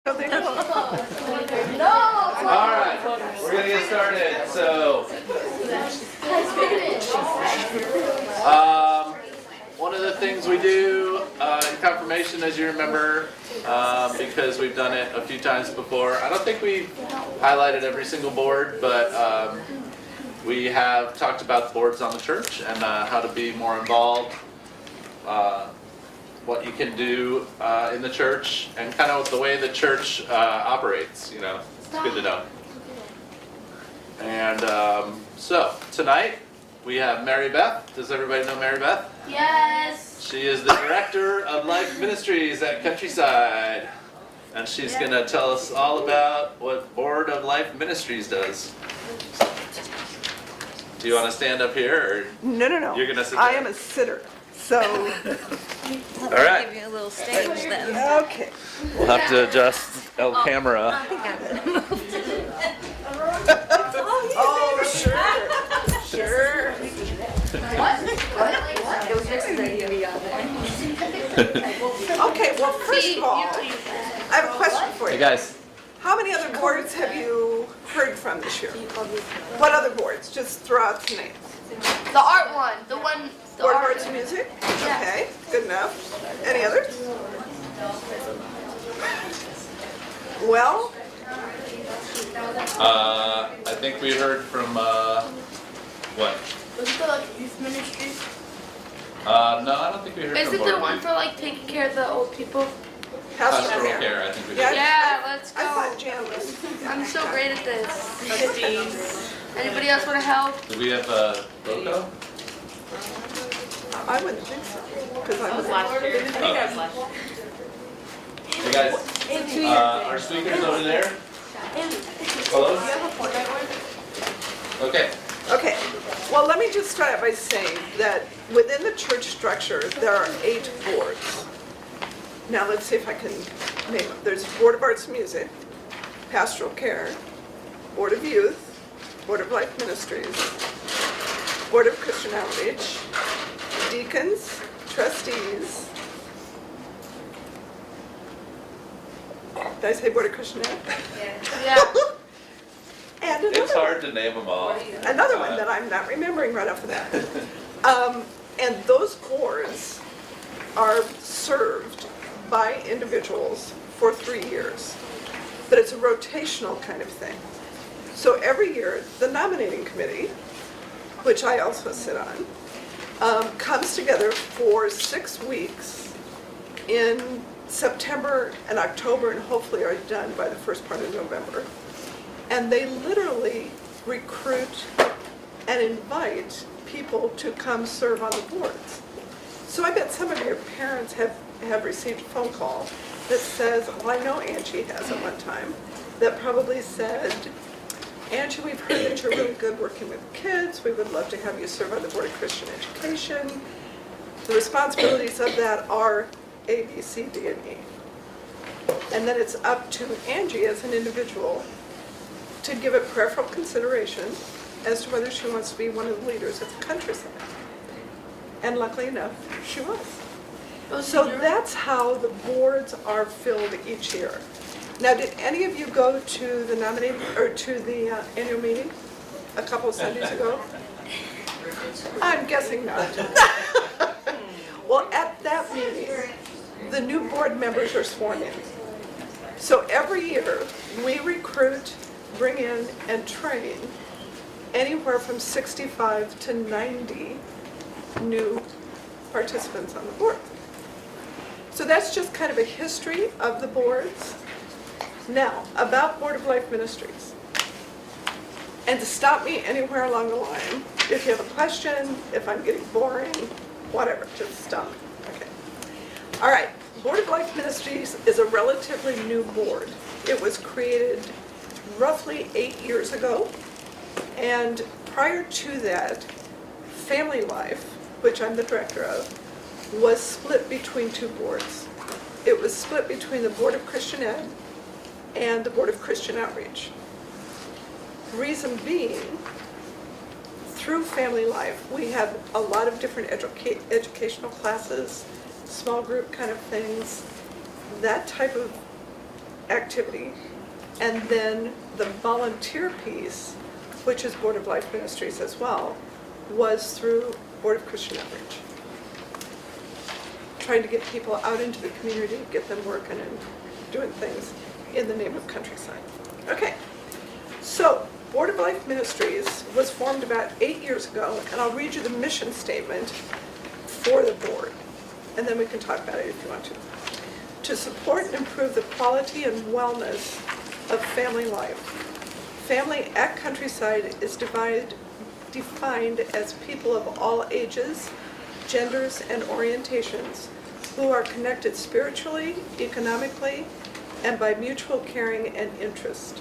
No. All right, we're gonna get started. So, one of the things we do in confirmation, as you remember, because we've done it a few times before. I don't think we highlighted every single board, but we have talked about the boards on the church and how to be more involved. What you can do in the church and kind of the way the church operates, you know, it's good to know. And so tonight we have Mary Beth. Does everybody know Mary Beth? Yes. She is the director of Life Ministries at Countryside, and she's going to tell us all about what Board of Life Ministries does. Do you want to stand up here, or No. you're going to sit I there? am a sitter, so, All right. Give you a little stage then. okay. We'll have to adjust El Camera. I think I'm Oh, sure. Okay, well, first of all, I have a question for Hey you. guys, How many other boards have you heard from this year? What other boards? Just throw out the names. The art one. The one. The Board of art. Arts and Music? Yeah. Okay, good enough. Any others? Well, I think we heard from, what? Was it the like youth ministries? No, I don't think we heard Is from it Board the of one Youth. for like taking care of the old people? Pastoral Pastoral Care. Care, I think we Yeah, did. Yeah, let's I thought go. Jan was. I'm so great at this. Anybody else want to help? Do we have, Coco? I wouldn't think so, because I was Hey guys, our speakers over there? Hello? Okay. Okay, well, let me just start out by saying that within the church structure, there are 8 boards. Now, let's see if I can name them. There's Board of Arts and Music, Pastoral Care, Board of Youth, Board of Life Ministries, Board of Christian Outreach, Deacons, Trustees. Did I say Board of Christian Ed? Yeah. And It's another hard to name them all. Another one that I'm not remembering right off the bat. And those boards are served by individuals for 3 years. But it's a rotational kind of thing. So every year, the nominating committee, which I also sit on, comes together for 6 weeks in September and October, and hopefully are done by the first part of November. And they literally recruit and invite people to come serve on the boards. So I bet some of your parents have received a phone call that says, well, I know Angie has at one time, that probably said, Angie, we've heard that you're really good working with kids. We would love to have you serve on the Board of Christian Education. The responsibilities of that are A, B, C, D, and E. And then it's up to Angie as an individual to give it prayerful consideration as to whether she wants to be one of the leaders at the Countryside. And luckily enough, she was. So that's how the boards are filled each year. Now, did any of you go to the nominating, or to the annual meeting a couple of Sundays ago? I'm guessing not. Well, at that meeting, the new board members are sworn in. So every year, we recruit, bring in, and train anywhere from 65 to 90 new participants on the board. So that's just kind of a history of the boards. Now, about Board of Life Ministries. And to stop me anywhere along the line, if you have a question, if I'm getting boring, whatever, just stop me. Okay. All right, Board of Life Ministries is a relatively new board. It was created roughly 8 years ago. And prior to that, Family Life, which I'm the director of, was split between 2 boards. It was split between the Board of Christian Ed and the Board of Christian Outreach. Reason being, through Family Life, we had a lot of different educational classes, small group kind of things. That type of activity. And then the volunteer piece, which is Board of Life Ministries as well, was through Board of Christian Outreach. Trying to get people out into the community, get them working and doing things in the name of Countryside. Okay, so Board of Life Ministries was formed about 8 years ago, and I'll read you the mission statement for the board, and then we can talk about it if you want to. To support and improve the quality and wellness of family life. Family at Countryside is defined as people of all ages, genders, and orientations who are connected spiritually, economically, and by mutual caring and interest.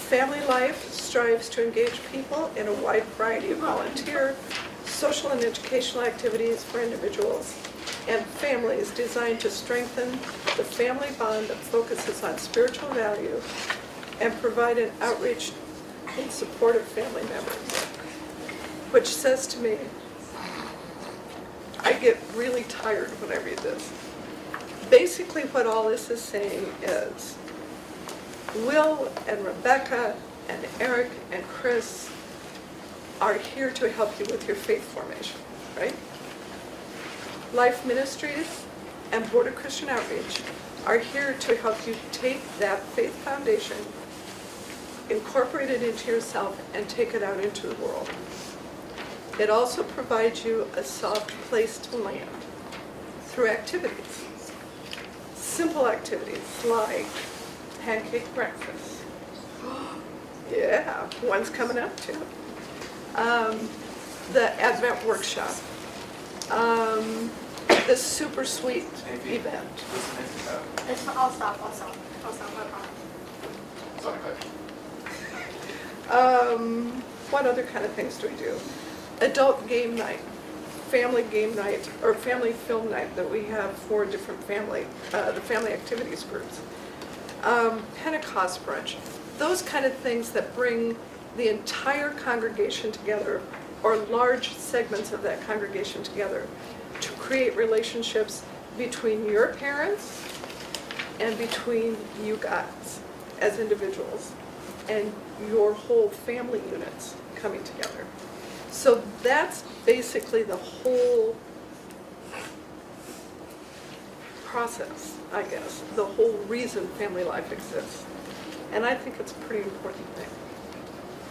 Family life strives to engage people in a wide variety of volunteer, social, and educational activities for individuals and families designed to strengthen the family bond that focuses on spiritual value and provide an outreach in support of family members. Which says to me, I get really tired when I read this. Basically what all this is saying is, Will and Rebecca and Eric and Chris are here to help you with your faith formation, right? Life Ministries and Board of Christian Outreach are here to help you take that faith foundation, incorporate it into yourself, and take it out into the world. It also provides you a soft place to land through activities. Simple activities like pancake breakfast. Yeah, one's coming up too. The Advent workshop. The super sweet event. I'll stop, I promise. What other kind of things do we do? Adult game night, family game night, or family film night that we have for different family, the family activities groups. Pentecost brunch, those kind of things that bring the entire congregation together, or large segments of that congregation together, to create relationships between your parents and between you guys as individuals and your whole family units coming together. So that's basically the whole process, I guess, the whole reason family life exists. And I think it's a pretty important thing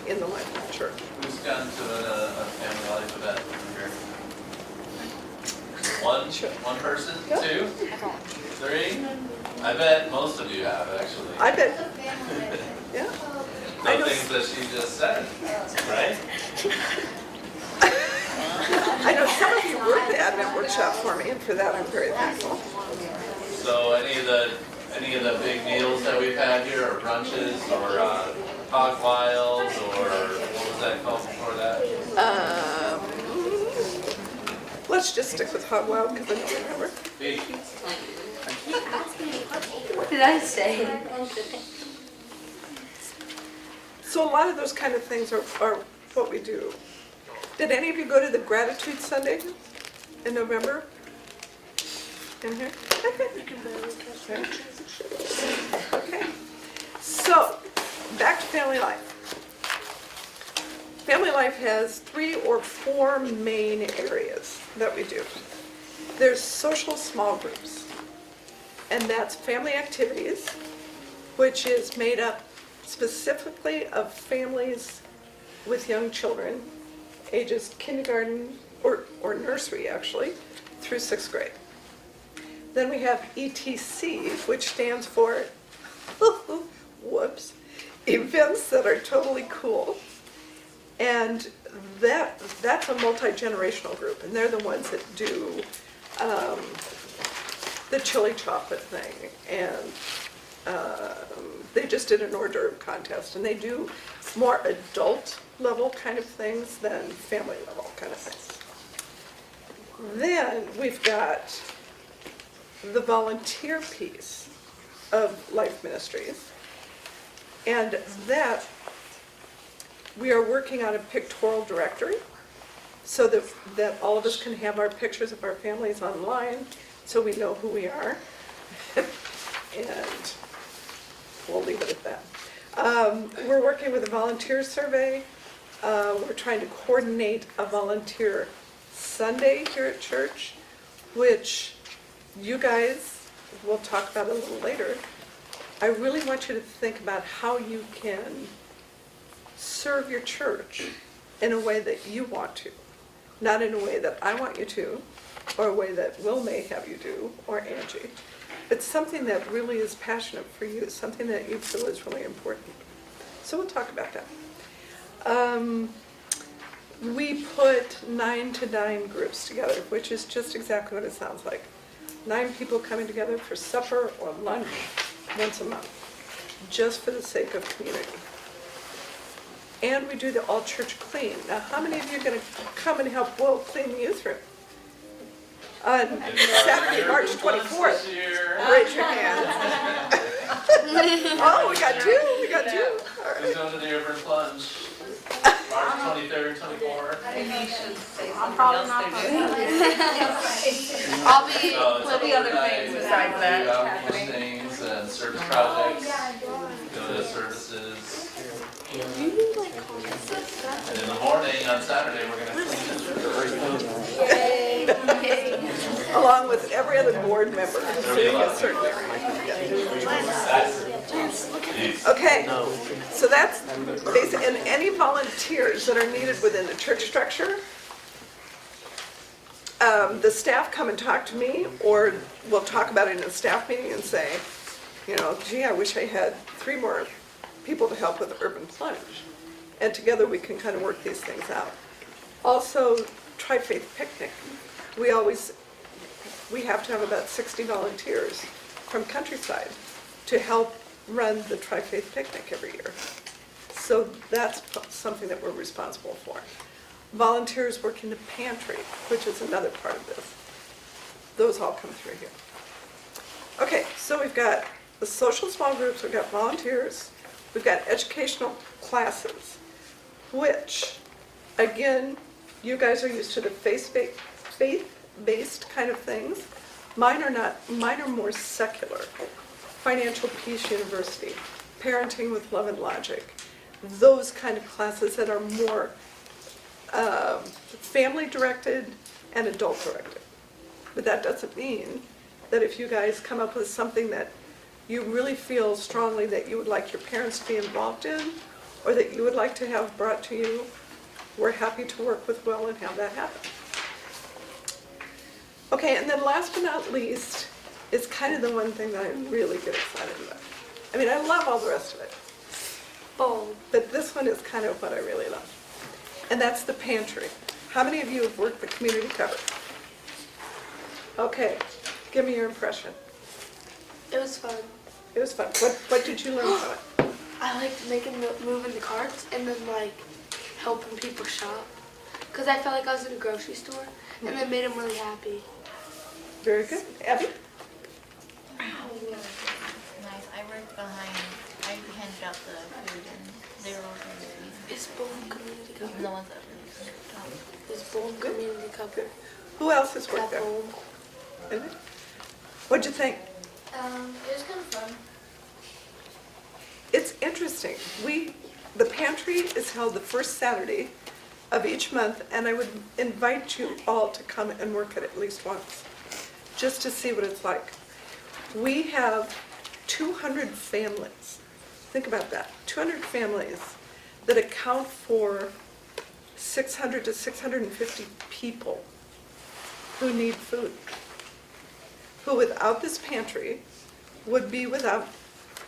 in the life of the church. Who's gone to a family life event here? One? Sure. One person? Yeah. 2? 3? I bet most of you have, actually. I bet, yeah. I The know, things that she just said, right? I know some of you worked the Advent workshop for me, and for that I'm very thankful. So any of the big meals that we've had here, or brunches, or hog wiles, or what was that called before that? Let's just stick with hot wild because I don't remember. Beef. What did I say? So a lot of those kind of things are what we do. Did any of you go to the Gratitude Sunday in November? In here? Okay. So, back to family life. Family life has 3 or 4 main areas that we do. There's social small groups, and that's family activities, which is made up specifically of families with young children, ages kindergarten, or nursery actually, through 6th grade. Then we have ETC, which stands for, whoops, events that are totally cool. And that's a multi-generational group, and they're the ones that do the chili chocolate thing, and they just did an hors d'oeuvre contest, and they do more adult level kind of things than family level kind of things. Then we've got the volunteer piece of Life Ministries, and that we are working on a pictorial directory so that all of us can have our pictures of our families online so we know who we are. And we'll leave it at that. We're working with a volunteer survey. We're trying to coordinate a volunteer Sunday here at church, which you guys will talk about a little later. I really want you to think about how you can serve your church in a way that you want to, not in a way that I want you to, or a way that Will may have you do, or Angie. But something that really is passionate for you, something that you feel is really important. So we'll talk about that. We put 9 to 9 groups together, which is just exactly what it sounds like. 9 people coming together for supper or lunch once a month, just for the sake of community. And we do the all-church clean. Now, how many of you are going to come and help Will clean the youth room? On Saturday, March 24th. Raise your hand. Oh, we got two. All right. Who's going to the urban plunge? March 23rd, 24th. I'm probably not I'll be. There'll be other things besides that happening. Things and service projects, go to services. And in the morning on Saturday, we're going to clean. Along with every other board member sitting in certain areas. Okay, so that's basically, and any volunteers that are needed within the church structure, the staff come and talk to me, or we'll talk about it in a staff meeting and say, you know, gee, I wish I had 3 more people to help with the urban plunge. And together we can kind of work these things out. Also, Tri-Faith Picnic. We have to have about 60 volunteers from Countryside to help run the Tri-Faith Picnic every year. So that's something that we're responsible for. Volunteers work in the pantry, which is another part of this. Those all come through here. Okay, so we've got the social small groups, we've got volunteers, we've got educational classes, which, again, you guys are used to the faith-based kind of things. Mine are not, mine are more secular. Financial Peace University, Parenting with Love and Logic, those kind of classes that are more family-directed and adult-directed. But that doesn't mean that if you guys come up with something that you really feel strongly that you would like your parents to be involved in, or that you would like to have brought to you, we're happy to work with Will and have that happen. Okay, and then last but not least, is kind of the one thing that I really get excited about. I mean, I love all the rest of it. But this one is kind of what I really love. And that's the pantry. How many of you have worked the community cupboard? Okay, give me your impression. It was fun. It was fun. What did you learn from it? I liked moving the carts and then like helping people shop. Because I felt like I was in a grocery store and it made them really happy. Very good. Abby? Nice. I worked behind. I handed out the food and they were working with me. It's Boone Community The Cupboard. ones that really top. It's Boone Community Cupboard. Who else has worked That there? Boone. Anybody? What'd you think? It was kind of fun. It's interesting. The pantry is held the first Saturday of each month, and I would invite you all to come and work it at least once, just to see what it's like. We have 200 families. Think about that. 200 families that account for 600 to 650 people who need food, who without this pantry would be without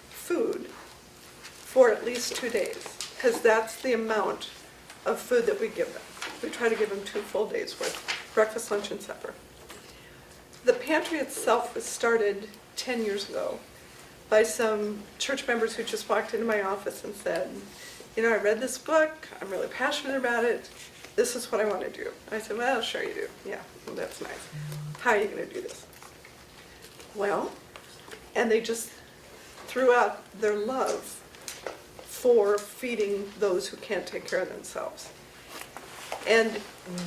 food for at least 2 days, because that's the amount of food that we give them. We try to give them 2 full days worth, breakfast, lunch, and supper. The pantry itself was started 10 years ago by some church members who just walked into my office and said, you know, I read this book, I'm really passionate about it, this is what I want to do. I said, well, sure you do. Yeah, well, that's nice. How are you going to do this? Well, and they just threw out their love for feeding those who can't take care of themselves. And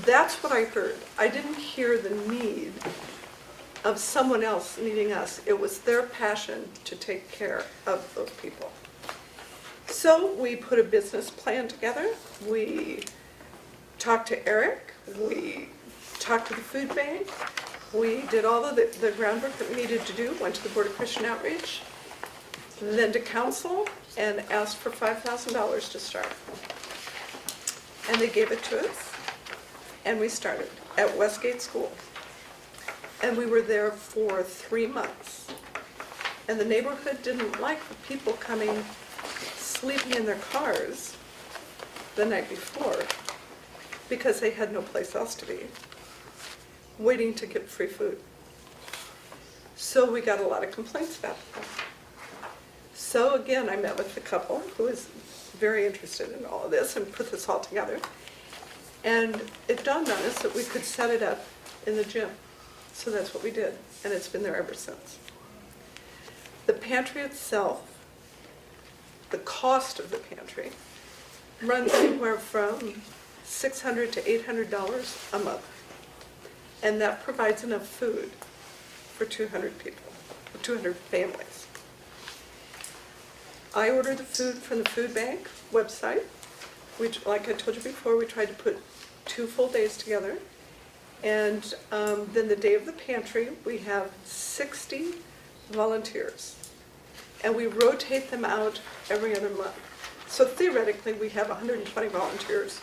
that's what I heard. I didn't hear the need of someone else needing us. It was their passion to take care of those people. So we put a business plan together. We talked to Eric. We talked to the food bank. We did all of the groundwork that we needed to do, went to the Board of Christian Outreach, then to council, and asked for $5,000 to start. And they gave it to us, and we started at Westgate School. And we were there for 3 months. And the neighborhood didn't like the people coming, sleeping in their cars the night before, because they had no place else to be, waiting to get free food. So we got a lot of complaints about that. So again, I met with the couple who was very interested in all of this and put this all together. And it dawned on us that we could set it up in the gym. So that's what we did, and it's been there ever since. The pantry itself, the cost of the pantry, runs anywhere from $600 to $800 a month. And that provides enough food for 200 people, 200 families. I order the food from the food bank website. Like I told you before, we tried to put 2 full days together. And then the day of the pantry, we have 60 volunteers. And we rotate them out every other month. So theoretically, we have 120 volunteers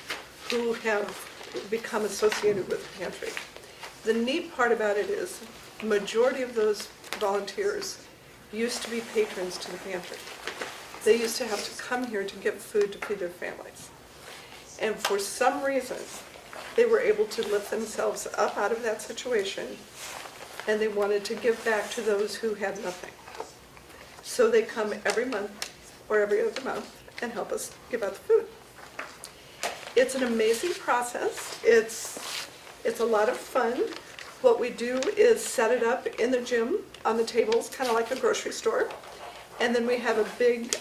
who have become associated with the pantry. The neat part about it is the majority of those volunteers used to be patrons to the pantry. They used to have to come here to get food to feed their families. And for some reason, they were able to lift themselves up out of that situation, and they wanted to give back to those who had nothing. So they come every month or every other month and help us give out the food. It's an amazing process. It's a lot of fun. What we do is set it up in the gym on the tables, kind of like a grocery store. And then we have a big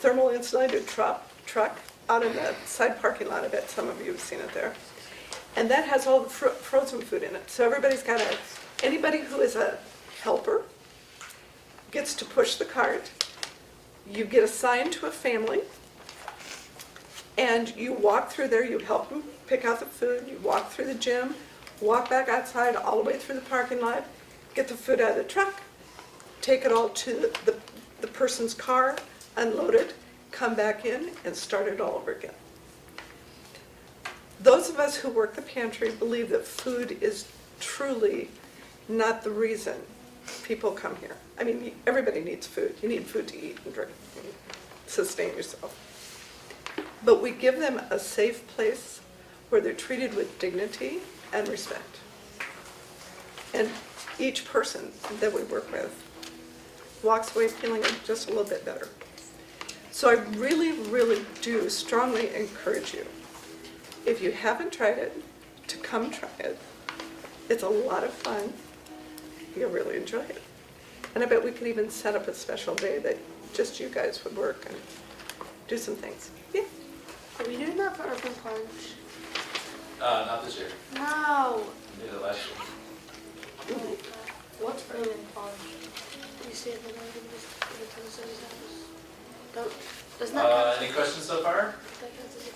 thermal insulated truck out in the side parking lot. I bet some of you have seen it there. And that has all the frozen food in it. So anybody who is a helper gets to push the cart. You get assigned to a family, and you walk through there. You help them pick out the food. You walk through the gym, walk back outside all the way through the parking lot, get the food out of the truck, take it all to the person's car, unload it, come back in, and start it all over again. Those of us who work the pantry believe that food is truly not the reason people come here. I mean, everybody needs food. You need food to eat and drink and sustain yourself. But we give them a safe place where they're treated with dignity and respect. And each person that we work with walks away feeling just a little bit better. So I really, really do strongly encourage you, if you haven't tried it, to come try it. It's a lot of fun. You'll really enjoy it. And I bet we could even set up a special day that just you guys would work and do some things. Yeah. Are we doing that for Urban Plunge? Not this year. No. We did it last year. What's Urban Plunge? You say the name of this Don't. Doesn't that count? Any questions so far? That counts as a-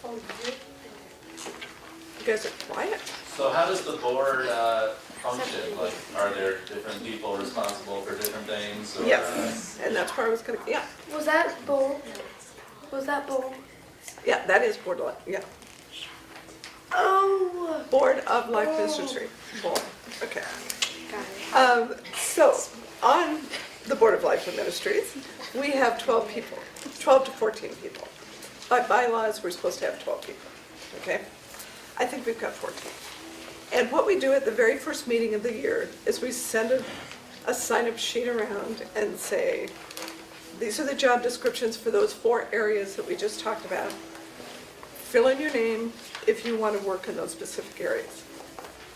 Oh, yeah. You guys are quiet. So how does the board function? Like, are there different people responsible for different things? Or, Yes, and that's where I was gonna, yeah. Was that bowl? Was that bowl? Yeah, that is Board of Life, yeah. Oh. Board of Life Ministry, board, okay. Got it. So, on the Board of Life Ministries, we have 12 people, 12 to 14 people. By bylaws, we're supposed to have 12 people, okay? I think we've got 14. And what we do at the very first meeting of the year is we send a sign-up sheet around and say, these are the job descriptions for those 4 areas that we just talked about. Fill in your name if you want to work in those specific areas.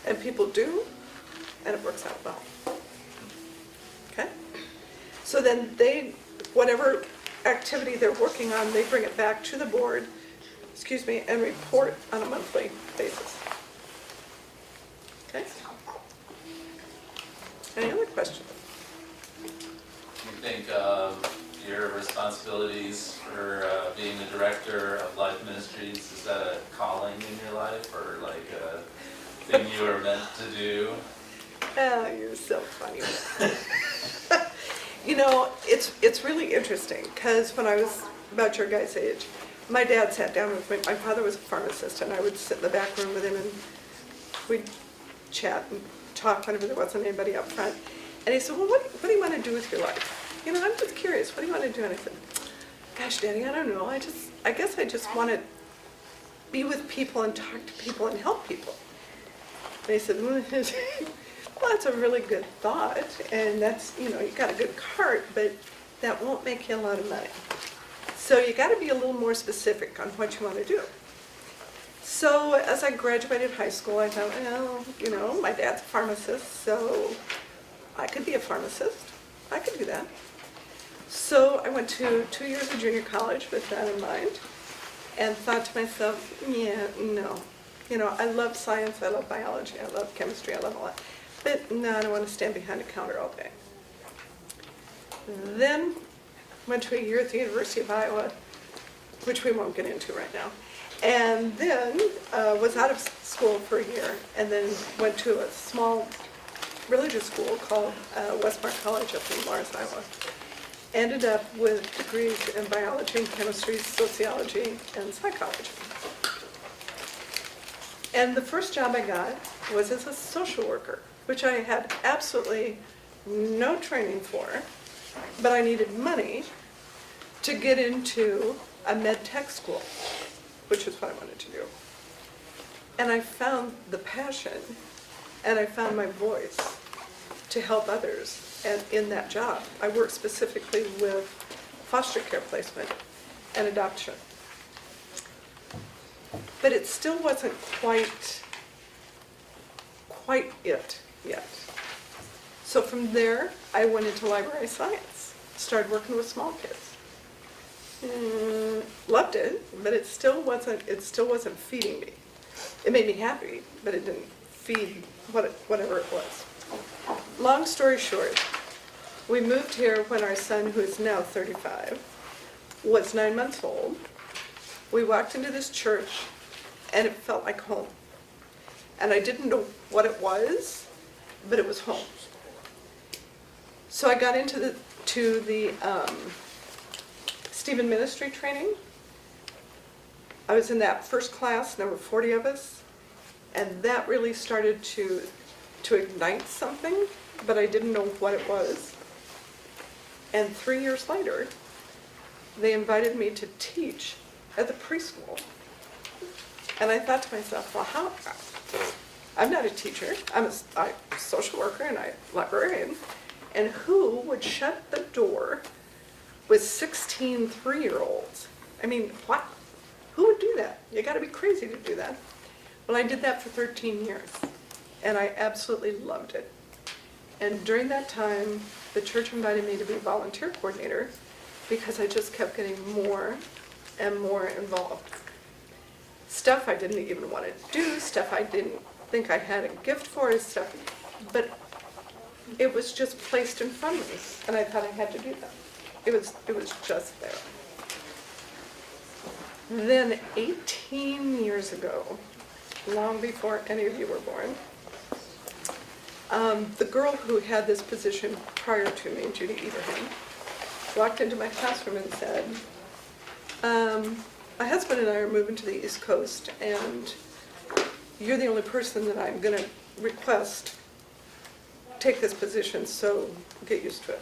And people do, and it works out well. Okay? So then whatever activity they're working on, they bring it back to the board, and report on a monthly basis. Okay. Any other questions? Do you think your responsibilities for being the director of Life Ministries, is that a calling in your life or like a thing you were meant to do? Oh, you're so funny. You know, it's really interesting because when I was about your guys' age, my dad sat down with me. My father was a pharmacist, and I would sit in the back room with him, and we'd chat and talk whenever there wasn't anybody up front. And he said, well, what do you want to do with your life? You know, I'm just curious. What do you want to do? And I said, gosh, Daddy, I don't know. I guess I just want to be with people and talk to people and help people. And he said, well, that's a really good thought, and that's, you know, you got a good cart, but that won't make you a lot of money. So you got to be a little more specific on what you want to do. So as I graduated high school, I thought, well, you know, my dad's a pharmacist, so I could be a pharmacist. I could do that. So I went to 2 years of junior college with that in mind, and thought to myself, yeah, no. You know, I love science, I love biology, I love chemistry, I love all that. But no, I don't want to stand behind a counter all day. Then went to a year at the University of Iowa, which we won't get into right now. And then was out of school for a year, and then went to a small religious school called Westmark College up in Lawrence, Iowa. Ended up with degrees in biology, chemistry, sociology, and psychology. And the first job I got was as a social worker, which I had absolutely no training for, but I needed money to get into a med tech school, which is what I wanted to do. And I found the passion, and I found my voice to help others. And in that job, I worked specifically with foster care placement and adoption. But it still wasn't quite it yet. So from there, I went into library science, started working with small kids. Loved it, but it still wasn't feeding me. It made me happy, but it didn't feed whatever it was. Long story short, we moved here when our son, who is now 35, was 9 months old. We walked into this church, and it felt like home. And I didn't know what it was, but it was home. So I got into the Stephen ministry training. I was in that first class, there were 40 of us, and that really started to ignite something, but I didn't know what it was. And 3 years later, they invited me to teach at the preschool. And I thought to myself, well, I'm not a teacher, I'm a social worker and I'm a librarian, and who would shut the door with 16 3-year-olds? I mean, what? Who would do that? You gotta be crazy to do that. Well, I did that for 13 years, and I absolutely loved it. And during that time, the church invited me to be volunteer coordinator because I just kept getting more and more involved. Stuff I didn't even want to do, stuff I didn't think I had a gift for, stuff, but it was just placed in front of me, and I thought I had to do that. It was just there. Then 18 years ago, long before any of you were born, the girl who had this position prior to me, Judy Ibrahim, walked into my classroom and said, my husband and I are moving to the East Coast, and you're the only person that I'm going to request take this position, so get used to it.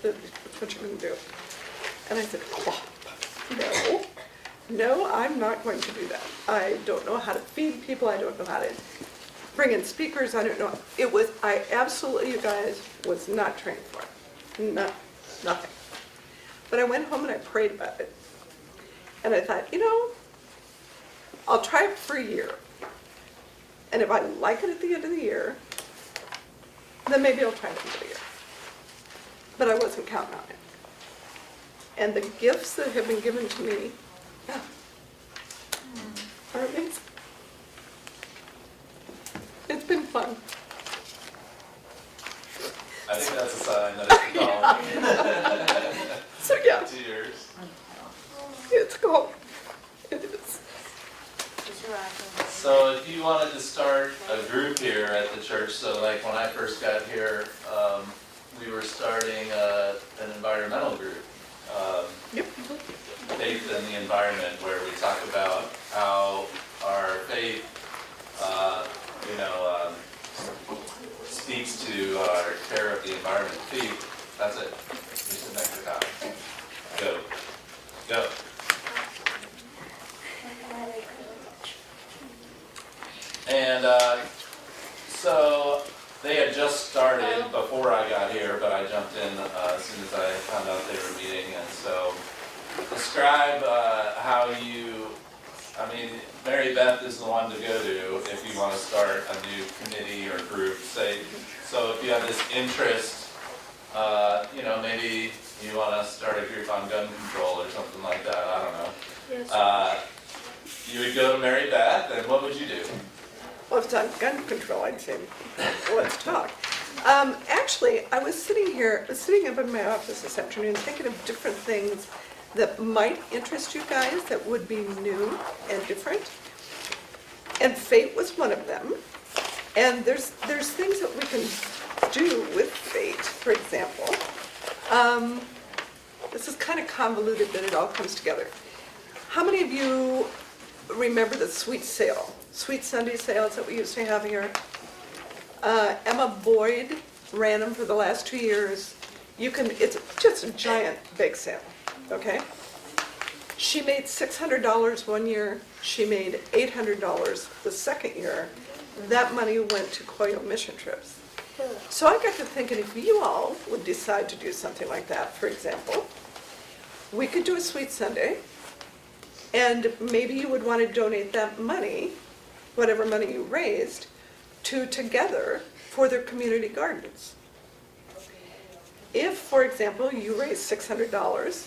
That's what you're going to do. And I said, oh, no, I'm not going to do that. I don't know how to feed people. I don't know how to bring in speakers. I don't know. I absolutely, you guys, was not trained for it. Nothing. But I went home and I prayed about it. And I thought, you know, I'll try it for a year. And if I like it at the end of the year, then maybe I'll try it another year. But I wasn't counting on it. And the gifts that have been given to me, yeah, are amazing. It's been fun. wanted to start a group here at the church. So like when I first got here, we were starting an environmental group. Yep. Faith in the environment, where we talk about how our faith, speaks to our care of the environment. Steve, that's it. You sit next to Kyle. Go. Go. And so they had just started before I got here, but I jumped in as soon as I found out they were meeting. And so describe how you, Mary Beth is the one to go to if you want to start a new committee or group. Say, so if you have this interest, maybe you want to start a group on gun control or something like that, I don't know. Yes. You would go to Mary Beth, and what would you do? Well, if it's on gun control, I'd say, let's talk. Actually, I was sitting up in my office this afternoon thinking of different things that might interest you guys that would be new and different. And fate was one of them. And there's things that we can do with fate, for example. This is kind of convoluted, but it all comes together. How many of you remember the sweet sale? Sweet Sunday sales that we used to have here? Emma Boyd ran them for the last 2 years. It's just a giant bake sale, okay? She made $600 one year. She made $800 the second year. That money went to Coco mission trips. So I got to thinking, if you all would decide to do something like that, for example, we could do a Sweet Sunday, and maybe you would want to donate that money, whatever money you raised, to Together for their community gardens. If, for example, you raise $600,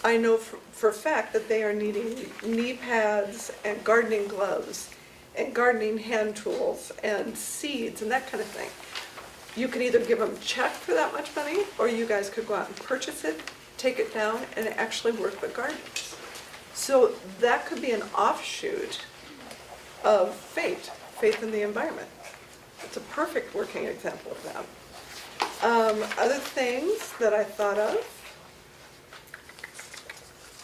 I know for a fact that they are needing knee pads and gardening gloves and gardening hand tools and seeds and that kind of thing. You can either give them a check for that much money, or you guys could go out and purchase it, take it down, and actually work with gardens. So that could be an offshoot of faith in the environment. It's a perfect working example of that. Other things that I thought of,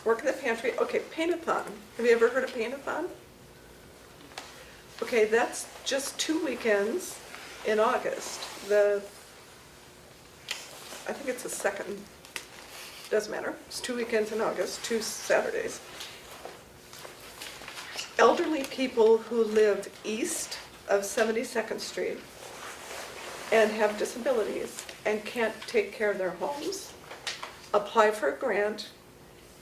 work in the pantry. Okay, paint-a-thon. Have you ever heard of paint-a-thon? Okay, that's just 2 weekends in August. I think it's the second, doesn't matter. It's 2 weekends in August, 2 Saturdays. Elderly people who live east of 72nd Street and have disabilities and can't take care of their homes, apply for a grant,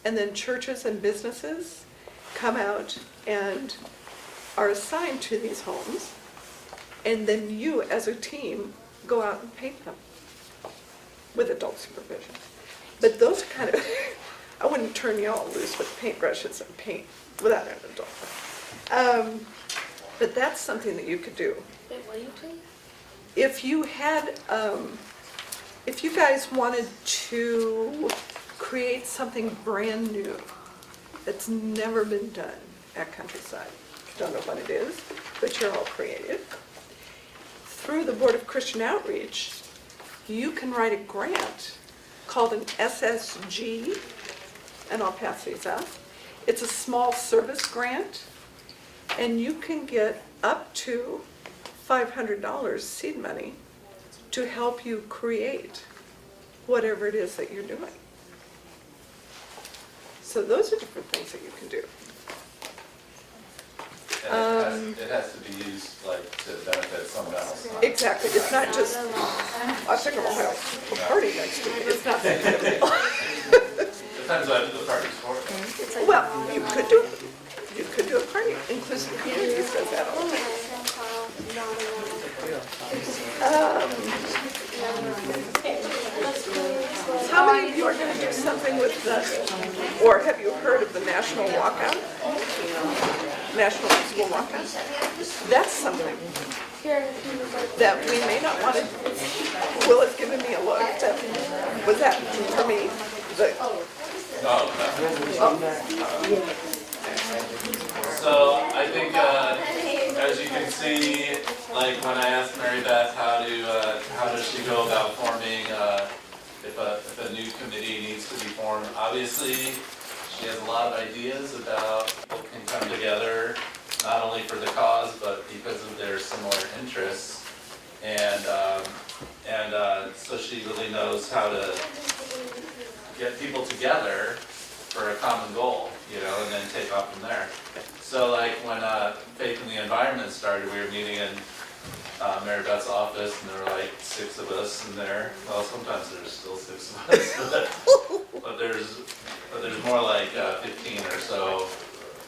and then churches and businesses come out and are assigned to these homes, and then you as a team go out and paint them with adult supervision. But those are kind of, I wouldn't turn you all loose with paintbrushes and paint without an adult. But that's something that you could do. Wait, what do you play? If you had, if you guys wanted to create something brand new that's never been done at Countryside, don't know what it is, but you're all creative. Through the Board of Christian Outreach, you can write a grant called an SSG, and I'll pass these out. It's a small service grant, and you can get up to $500 seed money to help you create whatever it is that you're doing. So those are different things that you can do. And it has to be used to benefit someone else. Exactly, it's not just, I think I'm gonna have a party next week, it's not that big a deal. Depends on who the party's for. Well, you could do a party, inclusive community says that all the time. How many of you are gonna do something with the, or have you heard of the National Walkout? National School Walkout? That's something that we may not want to, Will has given me a look, was that for me? So I think, as you can see, like when I asked Mary Beth how does she go about forming, if a new committee needs to be formed, obviously she has a lot of ideas about what can come together, not only for the cause, but because of their similar interests. And so she really knows how to get people together for a common goal, and then take off from there. So like when Faith in the Environment started, we were meeting in Mary Beth's office, and there were like 6 of us in there. Well, sometimes there's still 6 of us, but there's more like 15 or so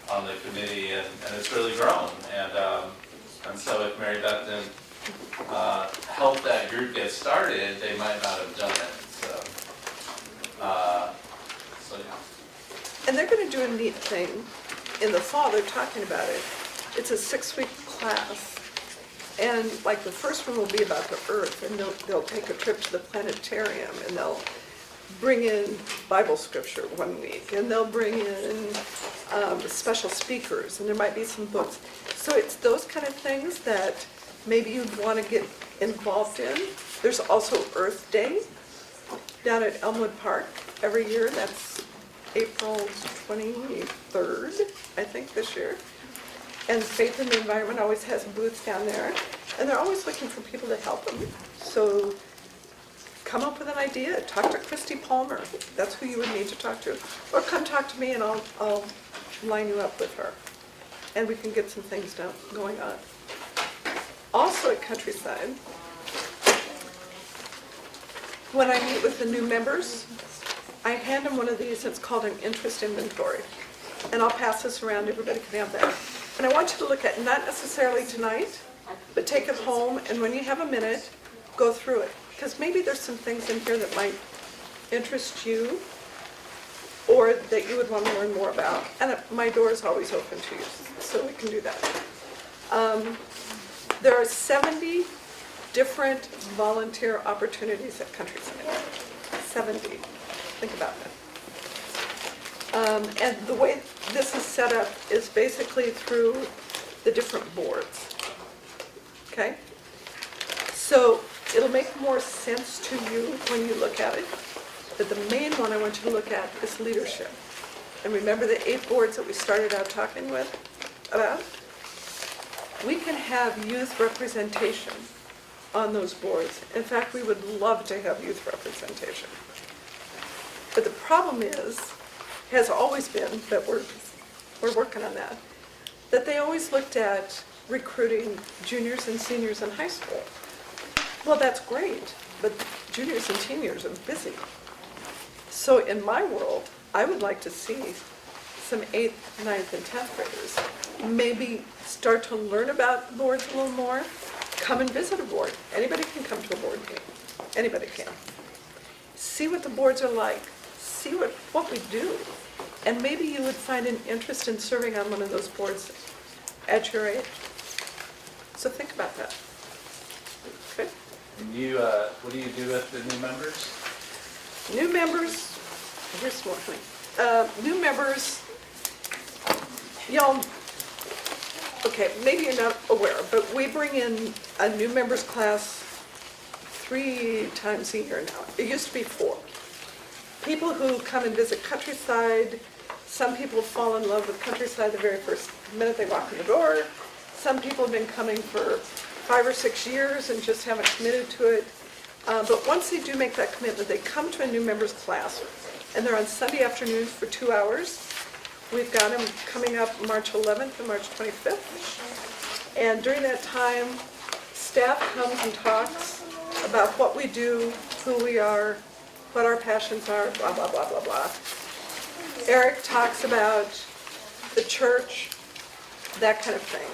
on the committee, and it's really grown. And so if Mary Beth didn't help that group get started, they might not have done it. So yeah. And they're going to do a neat thing in the fall. They're talking about it. It's a 6-week class. And like the first one will be about the earth, and they'll take a trip to the planetarium, and they'll bring in Bible scripture one week, and they'll bring in special speakers, and there might be some books. So it's those kind of things that maybe you'd want to get involved in. There's also Earth Day down at Elmwood Park every year. That's April 23rd, I think, this year. And Faith in the Environment always has a booth down there. And they're always looking for people to help them. So come up with an idea. Talk to Christy Palmer. That's who you would need to talk to. Or come talk to me and I'll line you up with her. And we can get some things going on. Also at Countryside, when I meet with the new members, I hand them one of these. It's called an interest inventory. And I'll pass this around. Everybody can have that. And I want you to look at, not necessarily tonight, but take it home, and when you have a minute, go through it. Because maybe there's some things in here that might interest you or that you would want to learn more about. And my door is always open to you, so we can do that. There are 70 different volunteer opportunities at Countryside. 70. Think about that. And the way this is set up is basically through the different boards. Okay? So it'll make more sense to you when you look at it. But the main one I want you to look at is leadership. And remember the 8 boards that we started out talking about? We can have youth representation on those boards. In fact, we would love to have youth representation. But the problem has always been, but we're working on that they always looked at recruiting juniors and seniors in high school. Well, that's great, but juniors and seniors are busy. So in my world, I would like to see some 8th, 9th, and 10th graders maybe start to learn about boards a little more, come and visit a board. Anybody can come to a board meeting. Anybody can. See what the boards are like. See what we do. And maybe you would find an interest in serving on one of those boards at your age. So think about that. Okay? And you, what do you do with the new members? New members, here's one thing. New members, y'all, okay, maybe you're not aware, but we bring in a new members class 3 times a year now. It used to be 4. People who come and visit Countryside. Some people fall in love with Countryside the very first minute they walk in the door. Some people have been coming for 5 or 6 years and just haven't committed to it. But once they do make that commitment, they come to a new members class, and they're on Sunday afternoons for 2 hours. We've got them coming up March 11th and March 25th. And during that time, staff comes and talks about what we do, who we are, what our passions are, blah, blah, blah, blah, blah. Eric talks about the church, that kind of thing.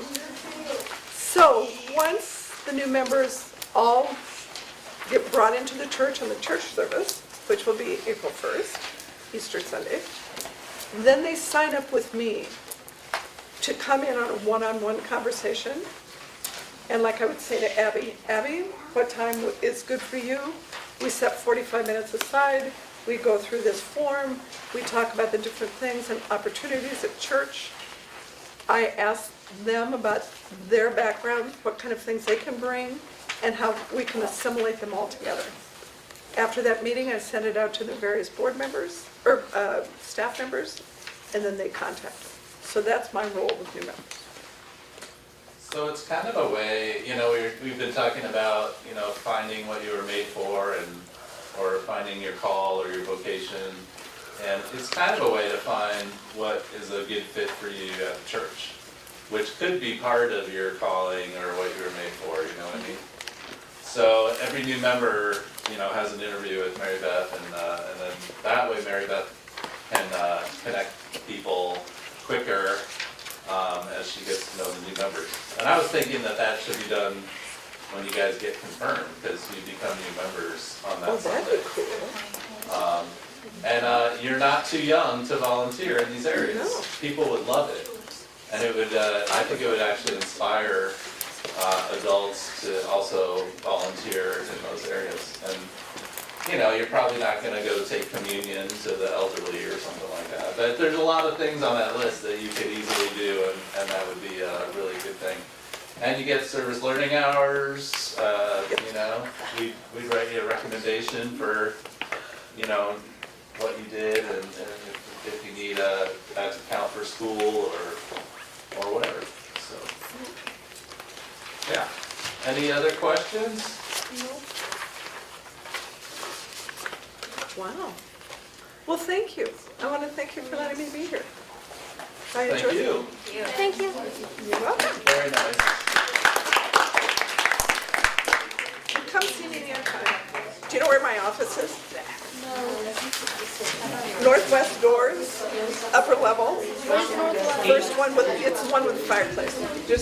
So once the new members all get brought into the church on the church service, which will be April 1st, Easter Sunday, then they sign up with me to come in on a one-on-one conversation. And like I would say to Abby, what time is good for you? We set 45 minutes aside. We go through this form. We talk about the different things and opportunities at church. I ask them about their background, what kind of things they can bring, and how we can assimilate them all together. After that meeting, I send it out to the various board members, or staff members, and then they contact them. So that's my role with new members. So it's kind of a way, we've been talking about, finding what you were made for or finding your call or your vocation. And it's kind of a way to find what is a good fit for you at the church, which could be part of your calling or what you were made for, you know what I mean? So every new member, has an interview with Mary Beth, and then that way Mary Beth can connect people quicker as she gets to know the new members. And I was thinking that should be done when you guys get confirmed, because you become new members on that Oh, that'd Sunday. be cool. And you're not too young to volunteer in these areas. No. People would love it. And it would, I think it would actually inspire adults to also volunteer in those areas. And, you're probably not gonna go take communion to the elderly or something like that. But there's a lot of things on that list that you could easily do, and that would be a really good thing. And you get service learning hours, we'd write you a recommendation for, what you did, and if you need that to count for school or whatever, so. Yeah, any other questions? Wow. Well, thank you. I want to thank you for letting me be here. I Thank enjoyed it. you, Thank you. You're welcome. very nice. Come see me anytime. Do you know where my office is? Northwest doors, upper level. First one it's the one with the fireplace. Just